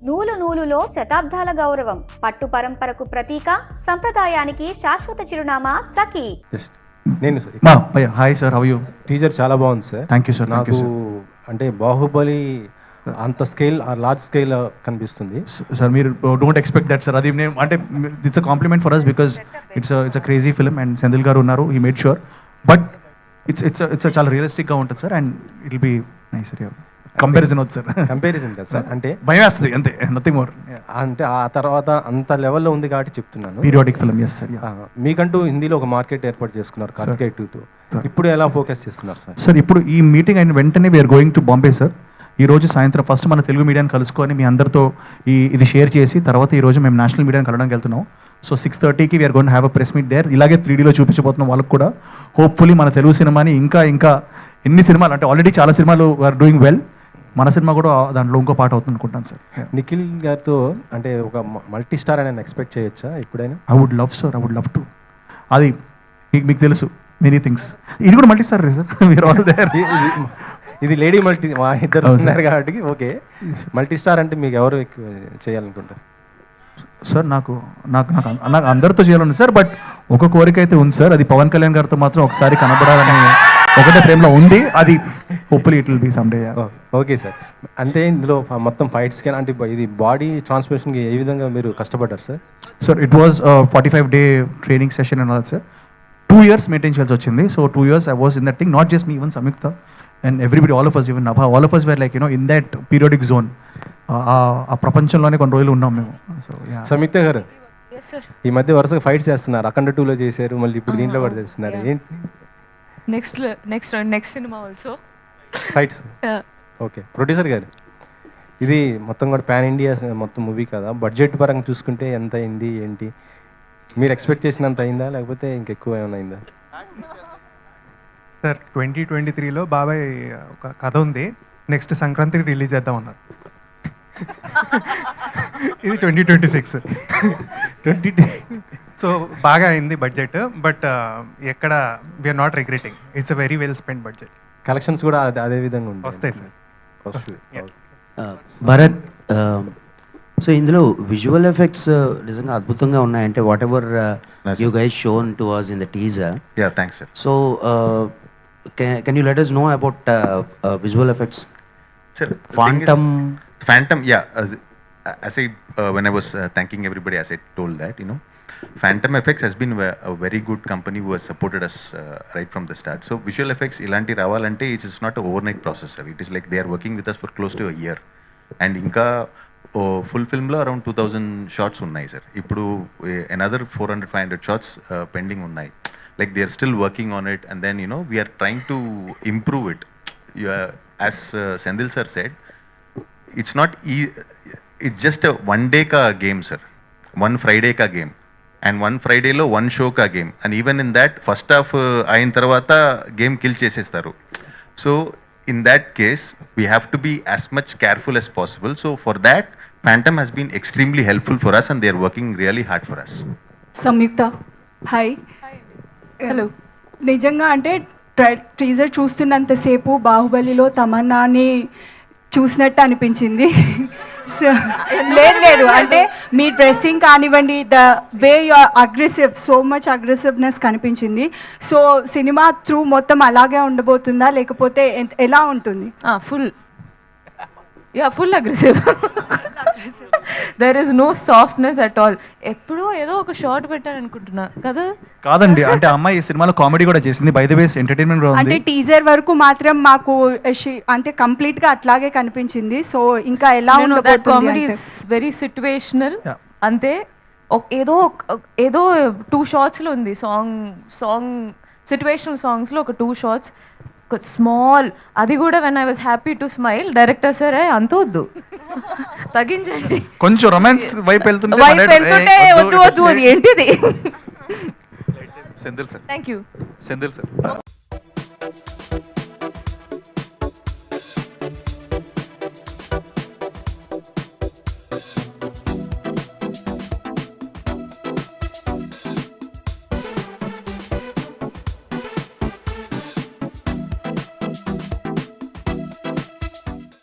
నూలు నూలులో శతాబ్దాల గౌరవం, పట్టు పరంపరకు ప్రతీక, సంప్రదాయానికి శాశ్వత చిరునామా సఖీ. నేను hi sir, how you? Teaser చాలా బాగుంది సార్. Thank you sir. నాకు అంటే బాహుబలి అంత స్కేల్ లార్జ్ స్కేల్ కనిపిస్తుంది సార్. మీరు డోంట్ ఎక్స్పెక్ట్ దట్ సార్. అది నేను అంటే it's a compliment for us because it's a crazy film and Senthil garu ఉన్నారు, he made sure. But it's చాలా రియలిస్టిక్గా ఉంటుంది sir and it will be nice sir. Comparison వద్దు సార్, కంపారిజన్ కదా సార్, అంటే భయం వేస్తుంది అంతే, నథింగ్ మోర్. అంటే ఆ తర్వాత అంత లెవెల్లో ఉంది కాబట్టి చెప్తున్నాను. Periodic film, yes sir. మీకంటూ హిందీలో ఒక మార్కెట్ ఏర్పాటు చేసుకున్నారు కార్తికేయ 2. ఇప్పుడు ఎలా ఫోకస్ చేస్తున్నారు సార్? సార్ ఇప్పుడు ఈ మీటింగ్ అయిన వెంటనే we're going to Bombay sir. ఈ రోజు సాయంత్రం ఫస్ట్ మన తెలుగు మీడియాని కలుసుకొని మీ అందరితో ఇది షేర్ చేసి తర్వాత ఈ రోజు మేము నేషనల్ మీడియాని కలవడానికి వెళ్తున్నాం. సో 6:30కి we're going to have a press meet there. ఇలాగే 3Dలో చూపించబోతున్నాం వాళ్ళకి కూడా. హోప్ఫుల్లీ మన తెలుగు సినిమాని ఇంకా ఎన్ని సినిమాలు అంటే ఆల్రెడీ చాలా సినిమాలు ఆర్ డూయింగ్ వెల్, మన సినిమా కూడా దాంట్లో ఇంకో పాట అవుతుంది అనుకుంటాను సార్. నిఖిల్ గారితో అంటే ఒక మల్టీ స్టార్ అని ఎక్స్పెక్ట్ చేయొచ్చా ఎప్పుడైనా? I would love sir, I would love to. అది మీకు తెలుసు మెనీ థింగ్స్. ఇది కూడా multi star sir. We're all there. ఇది లేడీ మల్టీ, మా ఇద్దరు ఉన్నారు కాబట్టి ఓకే. మల్టీ స్టార్ అంటే మీకు ఎవరు ఎక్కువ చేయాలనుకుంటారు సార్? నాకు అందరితో చేయాలని సార్, బట్ ఒక కోరిక అయితే ఉంది సార్. అది పవన్ కళ్యాణ్ గారితో మాత్రం ఒకసారి కనబడాలని ఒకటే ఫ్రేమ్లో ఉంది. అది hopefully it will be some day. Okay sir. అంటే ఇందులో మొత్తం ఫైట్స్ కానీ అంటే ఇది బాడీ ట్రాన్స్ఫర్మేషన్కి ఏ విధంగా మీరు కష్టపడ్డారు sir? Sir it was 45-day training session అన్నది సార్. 2 years మెయింటైన్ చేయాల్సి వచ్చింది. So 2 years I was in that thing, not just me, even Samyukta and everybody, all of us, even Nabha, all of us were like, in that periodic zone. ఆ ప్రపంచంలోనే కొన్ని రోజులు ఉన్నాం మేము. So సంయుక్త గారు ఈ మధ్య వరుసగా ఫైట్స్ చేస్తున్నారు. అఖండ 2లో చేశారు, మళ్ళీ ఇప్పుడు దీంట్లో కూడా చేస్తున్నారు. ఏంటి next cinema also fights? Okay. Producer గారు, ఇది మొత్తం కూడా పాన్ ఇండియా మొత్తం మూవీ కదా, బడ్జెట్ పరంగా చూసుకుంటే ఎంత అయింది ఏంటి? మీరు ఎక్స్పెక్ట్ చేసినంత అయిందా లేకపోతే ఇంకెక్కువ ఏమైనా అయిందా? సార్ 2023లో బాబాయ్ ఒక కథ ఉంది, నెక్స్ట్ సంక్రాంతికి రిలీజ్ చేద్దాం అన్నారు. ఇది 2026. సో బాగా అయింది బడ్జెట్, బట్ ఎక్కడ we're not regretting. It's a very well spend budget. Collections కూడా అదే విధంగా వస్తాయి సార్. వస్తుంది. భరత్, సో ఇందులో విజువల్ ఎఫెక్ట్స్ నిజంగా అద్భుతంగా ఉన్నాయంటే whatever you guys shown to us in the teaser. Yeah, thanks sir. So can you let us know about visual effects? Sir, Phantom, yeah, as I when I was thanking everybody, as I told that, Phantom Effects has been a very good company who has supported us right from the start. So visual effects ilanti ravalante, it is not an overnight process sir. It is like they are working with us for close to a year, and inka full film lo around 2000 shots unnai sir. Ippudu another 400-500 shots pending unnai. Like they are still working on it, and then we are trying to improve it. As Sendil sir said, it's not it's just a one day ka game sir, one Friday ka game, and one Friday lo one show ka game, and even in that first half ayin tarvata game kill chesestaru. So in that case we have to be as much careful as possible. So for that Phantom has been extremely helpful for us, and they are working really hard for us. Samyukta, hi. Hello. నిజంగా అంటే teaser చూస్తున్నంతసేపు బాహుబలిలో తమన్నాని చూసినట్టు అనిపించింది. లేదు అంటే మీ dressing కానివ్వండి, the way you aggressive, so much aggressiveness కనిపించింది. సో సినిమా త్రూ మొత్తం అలాగే ఉండబోతుందా లేకపోతే ఎలా ఉంటుంది? Full aggressive. There is no softness at all. ఎప్పుడో ఏదో ఒక షార్ట్ పెట్టారనుకుంటున్నా కదా? కాదండి, అంటే అమ్మాయి ఈ సినిమాలో కామెడీ కూడా చేసింది. బై ద వే ఎంటర్టైన్మెంట్ కూడా ఉంది. అంటే టీజర్ వరకు మాత్రం మాకు అంటే కంప్లీట్ గా అట్లాగే కనిపించింది. సో ఇంకా ఎలా ఉండబోతుంది? Comedy is very situational. అంతే. ఏదో 2 shots లో ఉంది. సాంగ్ సిట్యుయేషనల్ సాంగ్స్ లో ఒక 2 shots స్మాల్. అది కూడా when I was happy to smile, director సరే అంత వద్దు, తగ్గించండి. కొంచెం రొమాన్స్ వైపు వెళ్తుంటే వద్దు ఏంటిది? Senthil sir. Thank you. Senthil sir.